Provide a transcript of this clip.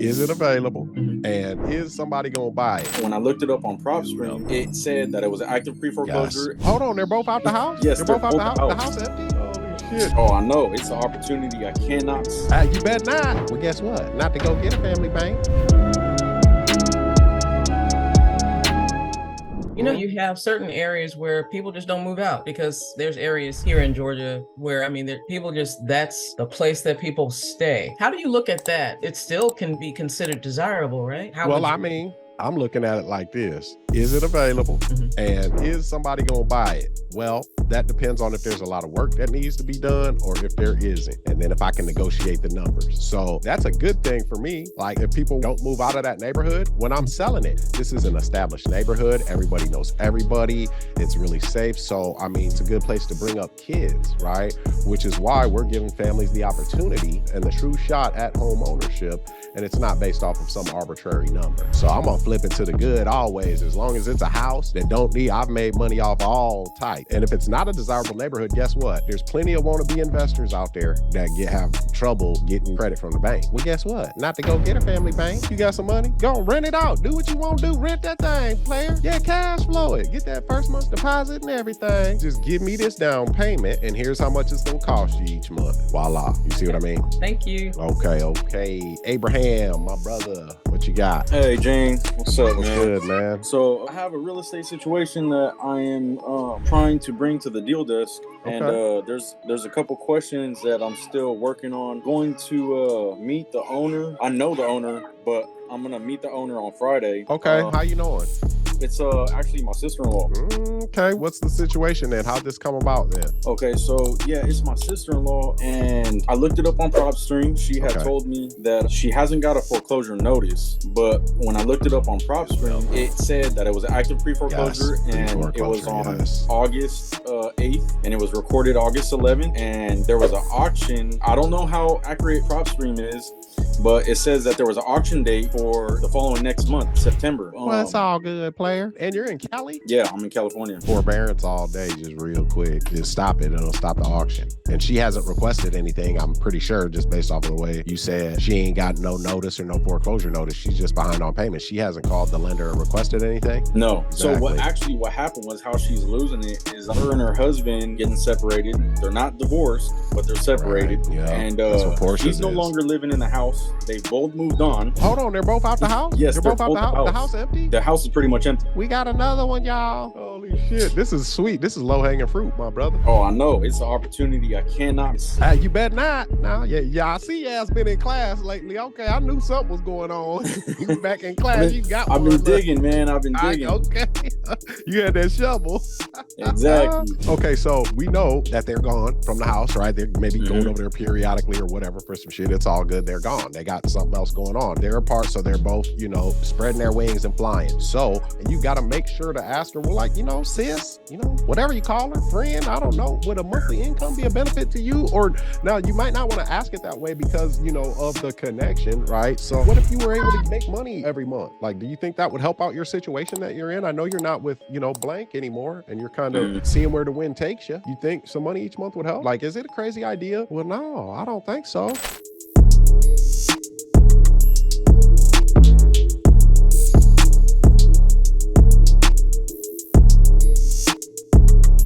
Is it available? And is somebody gonna buy it? When I looked it up on PropStream, it said that it was an active pre-foreclosure. Hold on, they're both out the house? Yes, they're both out the house. out. The house empty? Holy shit. Oh, I know. It's an opportunity I cannot. You bet not. Well, guess what? Not to go get a family bank. You know, you have certain areas where people just don't move out, because there's areas here in Georgia where, I mean, people just, that's the place that people stay. How do you look at that? It still can be considered desirable, right? Well, I mean, I'm looking at it like this. Is it available? And is somebody gonna buy it? Well, that depends on if there's a lot of work that needs to be done or if there isn't. And then if I can negotiate the numbers. So that's a good thing for me. Like, if people don't move out of that neighborhood when I'm selling it, this is an established neighborhood. Everybody knows everybody. It's really safe. So, I mean, it's a good place to bring up kids, right? Which is why we're giving families the opportunity and the true shot at home ownership. And it's not based off of some arbitrary number. So I'm gonna flip it to the good always. As long as it's a house that don't need, I've made money off all type. And if it's not a desirable neighborhood, guess what? There's plenty of wannabe investors out there that have trouble getting credit from the bank. Well, guess what? Not to go get a family bank. You got some money? Go rent it out. Do what you want to do. Rent that thing, player. Yeah, cash flow it. Get that first month's deposit and everything. Just give me this down payment and here's how much it's gonna cost you each month. Voila. You see what I mean? Thank you. Okay. Abraham, my brother, what you got? Hey, Jane. What's up, What's man? good, man? So I have a real estate situation that I am trying to bring to the deal desk. Okay. And there's a couple questions that I'm still working on. Going to meet the owner. I know the owner, but I'm gonna meet the owner on Friday. Okay, how you knowing? It's actually my sister-in-law. Okay, what's the situation then? How'd this come about then? Okay, so yeah, it's my sister-in-law, and I looked it up on PropStream. She had told me that she hasn't got a foreclosure notice, but when I looked it up on PropStream, it said that it was an active pre-foreclosure, and it was on August 8th, and it was recorded August 11th, and there was an auction. I don't know how accurate PropStream is, but it says that there was an auction date for the following next month, September. Well, it's all good, player. And you're in Cali? Yeah, I'm in California. Forbearance all day, just real quick. Just stop it. It'll stop the auction. And she hasn't requested anything, I'm pretty sure, just based off of the way you said. She ain't got no notice or no foreclosure notice. She's just behind on payment. She hasn't called the lender or requested anything? No. Exactly. So what happened was, how she's losing it is her and her husband getting separated. They're not divorced, but they're separated. Right. Yeah. And she's no longer living in the house. They both moved on. Hold on, they're both out the house? Yes, they're both out the house. The house empty? The house is pretty much empty. We got another one, y'all. Holy shit. This is sweet. This is low-hanging fruit, my brother. Oh, I know. It's an opportunity I cannot. You bet not. Now, yeah, I see you has been in class lately. Okay, I knew something was going on. You back in class, you got one. I've been digging, man. I've been digging. Okay. You had that shovel. Exactly. Okay, so we know that they're gone from the house, right? They're maybe going over there periodically or whatever for some shit. It's all good. They're gone. They got something else going on. They're apart, so they're both, spreading their wings and flying. So, and you got to make sure to ask her, well, like, sis, whatever you call her, friend, I don't know, would a monthly income be a benefit to you? Or now you might not want to ask it that way because, of the connection, right? So what if you were able to make money every month? Like, do you think that would help out your situation that you're in? I know you're not with, blank anymore and you're kind of seeing where the wind takes you. You think some money each month would help? Like, is it a crazy idea? Well, no, I don't think so.